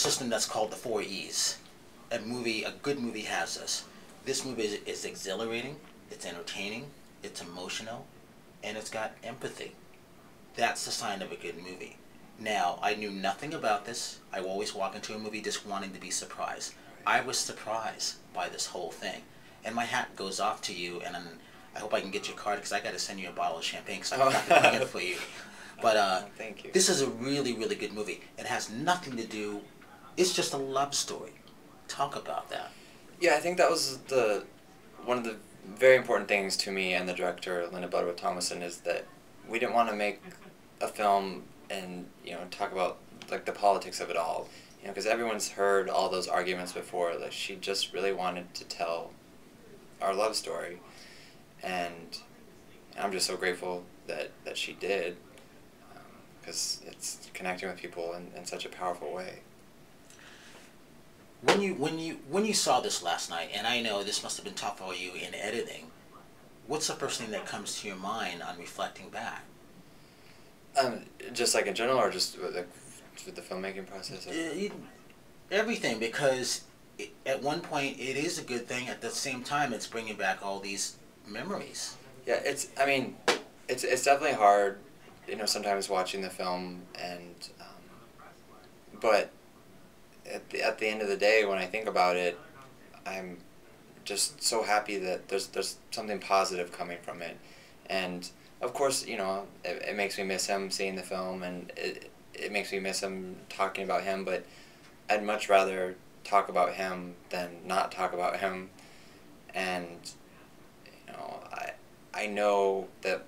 system that's called the 4 E's. A good movie has this. This movie is exhilarating, it's entertaining, it's emotional, and it's got empathy. That's the sign of a good movie. Now, I knew nothing about this. I always walk into a movie just wanting to be surprised. I was surprised by this whole thing. And my hat goes off to you, and I hope I can get your card, because I got to send you a bottle of champagne, because I forgot to bring it for you. But thank you. This is a really, really good movie. It has nothing to do, it's just a love story. Talk about that. Yeah, I think that was one of the very important things to me and the director, Linda Bloodworth-Thomason, is that we didn't want to make a film and, you know, talk about like the politics of it all, you know, because everyone's heard all those arguments before. Like, she just really wanted to tell our love story, and I'm just so grateful that she did, because it's connecting with people in such a powerful way. When you saw this last night, and I know this must have been tough for you in editing, what's the first thing that comes to your mind on reflecting back? Just like in general, or just with the filmmaking process? Everything, because at one point it is a good thing. At the same time, it's bringing back all these memories. Yeah, it's definitely hard, you know, sometimes watching the film, and but at the end of the day, when I think about it, I'm just so happy that there's something positive coming from it. And of course, you know, it makes me miss him seeing the film, and it makes me miss him talking about him, but I'd much rather talk about him than not talk about him. And, you know, I know that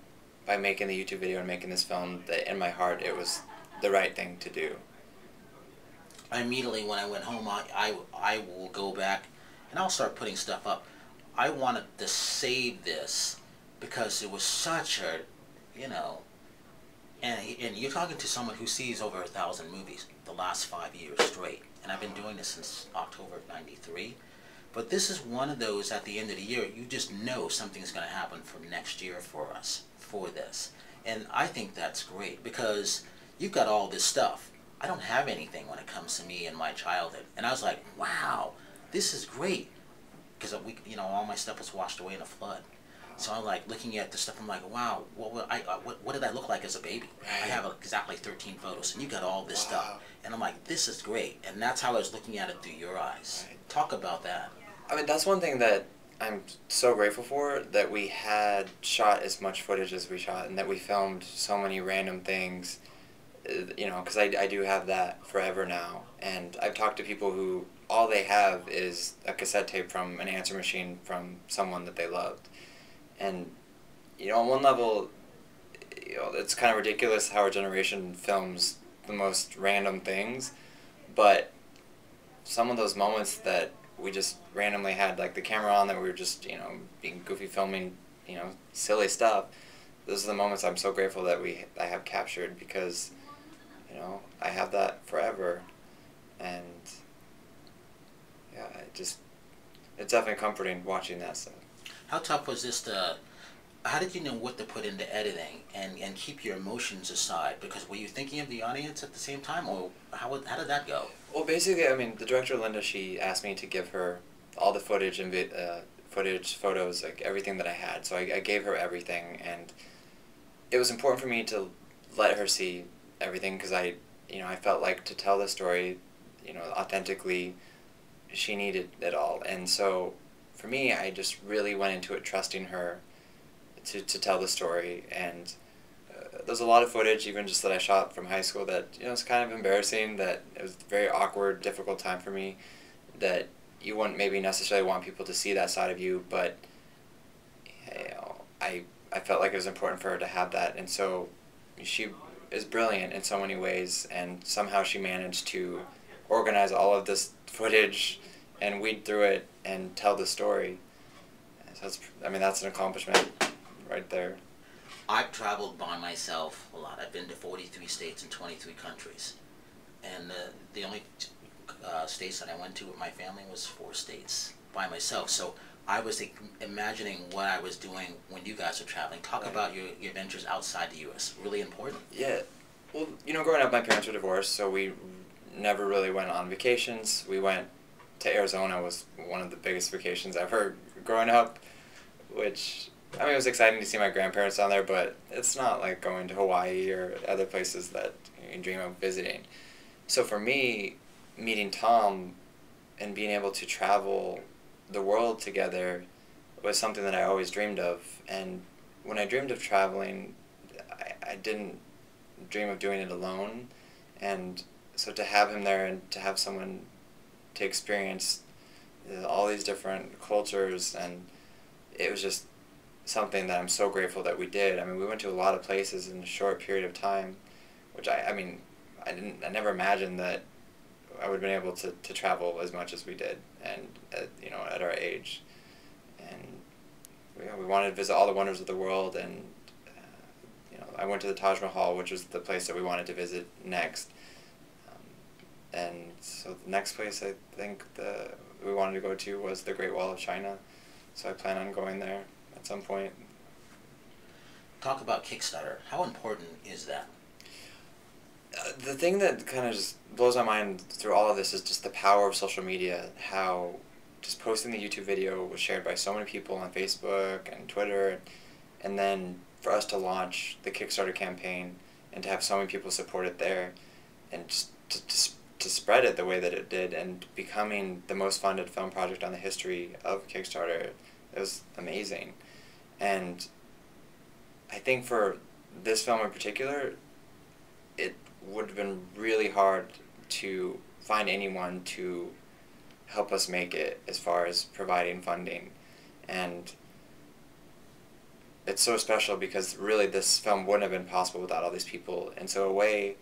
by making the YouTube video and making this film, that in my heart it was the right thing to do. Immediately when I went home, I will go back and I'll start putting stuff up. I wanted to save this because it was such a, you know, and you're talking to someone who sees over 1,000 movies the last 5 years straight, and I've been doing this since October of '93. But this is one of those, at the end of the year, you just know something's going to happen for next year for us, for this. And I think that's great, because you've got all this stuff. I don't have anything when it comes to me and my childhood. And I was like, wow, this is great. Because, you know, all my stuff was washed away in a flood. So I'm like looking at the stuff, I'm like, wow, what did I look like as a baby? I have exactly 13 photos, and you got all this stuff. And I'm like, this is great. And that's how I was looking at it through your eyes. Talk about that. I mean, that's one thing that I'm so grateful for, that we had shot as much footage as we shot, and that we filmed so many random things, you know, because I do have that forever now. And I've talked to people who all they have is a cassette tape from an answer machine from someone that they loved. And, you know, on one level, you know, it's kind of ridiculous how our generation films the most random things, but some of those moments that we just randomly had, like the camera on, that we were just, you know, being goofy, filming, you know, silly stuff, those are the moments I'm so grateful that I have captured, because, you know, I have that forever. And yeah, it's definitely comforting watching that stuff. How tough was this how did you know what to put into editing and keep your emotions aside? Because were you thinking of the audience at the same time, or how did that go? Well, basically, I mean, the director, Linda, she asked me to give her all the footage and photos, like everything that I had. So I gave her everything, and it was important for me to let her see everything, because I felt like to tell the story, you know, authentically, she needed it all. And so for me, I just really went into it trusting her to tell the story. And there's a lot of footage, even just that I shot from high school, that, you know, it's kind of embarrassing, that it was a very awkward, difficult time for me, that you wouldn't maybe necessarily want people to see that side of you, but, you know, I felt like it was important for her to have that. And so she is brilliant in so many ways, and somehow she managed to organize all of this footage and weed through it and tell the story. So that's an accomplishment right there. I've traveled by myself a lot. I've been to 43 states and 23 countries. And the only states that I went to with my family was 4 states by myself. So I was imagining what I was doing when you guys are traveling. Talk about your adventures outside the U.S. Really important. Yeah. Well, you know, growing up, my parents were divorced, so we never really went on vacations. We went to Arizona, was one of the biggest vacations ever growing up, which, I mean, it was exciting to see my grandparents down there, but it's not like going to Hawaii or other places that you dream of visiting. So for me, meeting Tom and being able to travel the world together was something that I always dreamed of. And when I dreamed of traveling, I didn't dream of doing it alone. And so to have him there and to have someone to experience all these different cultures, and it was just something that I'm so grateful that we did. I mean, we went to a lot of places in a short period of time, which I never imagined that I would have been able to travel as much as we did, and at our age. And we wanted to visit all the wonders of the world, and I went to the Taj Mahal, which was the place that we wanted to visit next. And so the next place I think we wanted to go to was the Great Wall of China. So I plan on going there at some point. Talk about Kickstarter. How important is that? The thing that kind of just blows my mind through all of this is just the power of social media. How just posting the YouTube video was shared by so many people on Facebook and Twitter, and then for us to launch the Kickstarter campaign and to have so many people support it there, and just to spread it the way that it did, and becoming the most funded film project on the history of Kickstarter, it was amazing. And I think for this film in particular, it would have been really hard to find anyone to help us make it as far as providing funding. And it's so special because really this film wouldn't have been possible without all these people. And so in a way,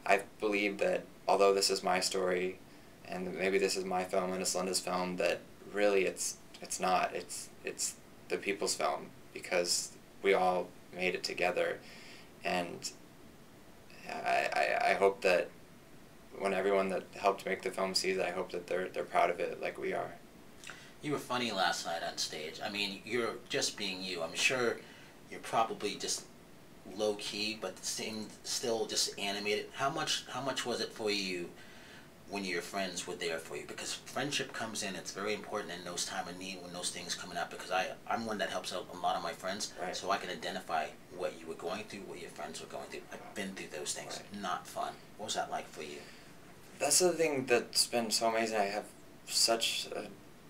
I believe that although this is my story, and maybe this is my film and it's Linda's film, that really it's not. It's the people's film, because we all made it together. And I hope that when everyone that helped make the film sees it, I hope that they're proud of it like we are. You were funny last night on stage. I mean, you're just being you. I'm sure you're probably just low key, but still just animated. How much was it for you when your friends were there for you? Because friendship comes in, it's very important in those time of need when those things coming up, because I'm one that helps out a lot of my friends, right. So I can identify what you were going through, what your friends were going through. I've been through those things. Right. Not fun. What was that like for you? That's the thing that's been so amazing. I have such an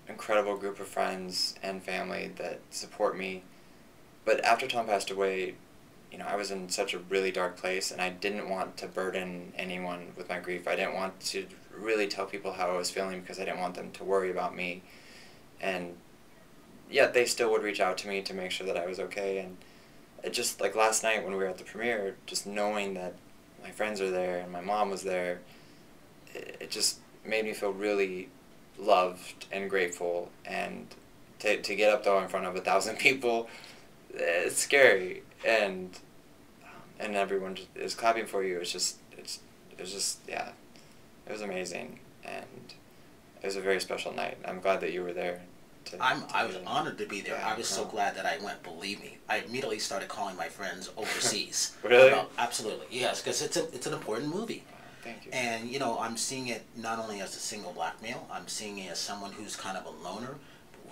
incredible group of friends and family that support me. But after Tom passed away, I was in such a really dark place, and I didn't want to burden anyone with my grief. I didn't want to really tell people how I was feeling, because I didn't want them to worry about me. And yet they still would reach out to me to make sure that I was okay. And it just, like last night when we were at the premiere, just knowing that my friends are there and my mom was there, it just made me feel really loved and grateful. And to get up though in front of 1,000 people, it's scary. And everyone is clapping for you. It was amazing, and it was a very special night. I'm glad that you were there. I was honored to be there. Yeah, I was so glad that I went. Believe me, I immediately started calling my friends overseas. Really? Absolutely, yes, because it's an important movie. Thank you. And I'm seeing it not only as a single black male. I'm seeing it as someone who's kind of a loner,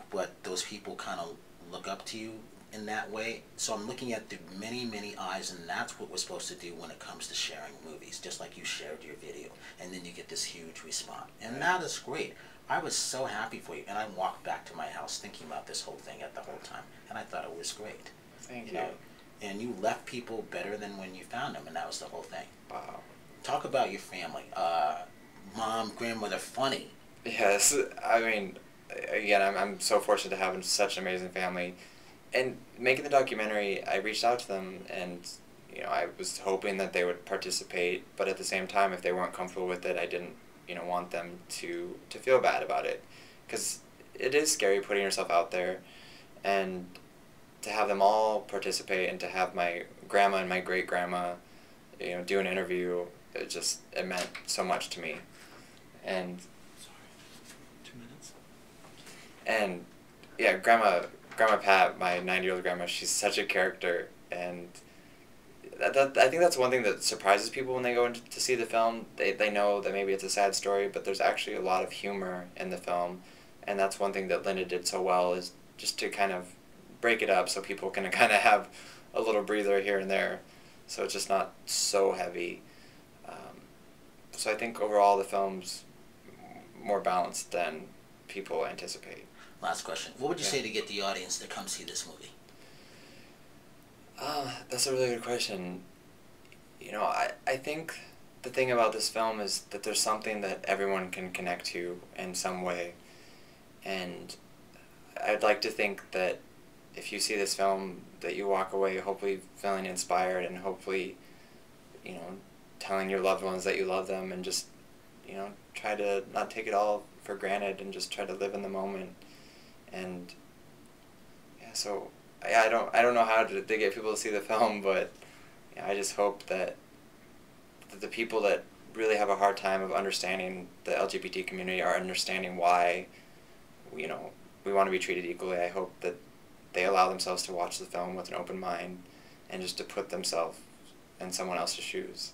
but those people kind of look up to you in that way. So I'm looking at the many, many eyes, and that's what we're supposed to do when it comes to sharing movies, just like you shared your video, and then you get this huge response. And that is great. I was so happy for you, and I walked back to my house thinking about this whole thing at the whole time, and I thought it was great. Thank you. And you left people better than when you found them, and that was the whole thing. Wow. Talk about your family. Mom, grandmother, funny. Yes, I mean, again, I'm so fortunate to have such an amazing family. And making the documentary, I reached out to them, and I was hoping that they would participate, but at the same time, if they weren't comfortable with it, I didn't want them to feel bad about it, because it is scary putting yourself out there. And to have them all participate, and to have my grandma and my great grandma do an interview, it meant so much to me. And 2 minutes. And yeah, Grandma Pat, my 90-year-old grandma, she's such a character, and I think that's one thing that surprises people when they go to see the film. They know that maybe it's a sad story, but there's actually a lot of humor in the film, and that's one thing that Linda did so well, is just to kind of break it up so people can kind of have a little breather here and there, so it's just not so heavy. So I think overall the film's more balanced than people anticipate. Last question. What would you say to get the audience to come see this movie? That's a really good question. You know, I think the thing about this film is that there's something that everyone can connect to in some way. And I'd like to think that if you see this film, that you walk away hopefully feeling inspired and hopefully, you know, telling your loved ones that you love them, and just, you know, try to not take it all for granted and just try to live in the moment. And yeah, so I don't know how to get people to see the film, but yeah, I just hope that the people that really have a hard time of understanding the LGBT community are understanding why, you know, we want to be treated equally. I hope that they allow themselves to watch the film with an open mind and just to put themselves in someone else's shoes.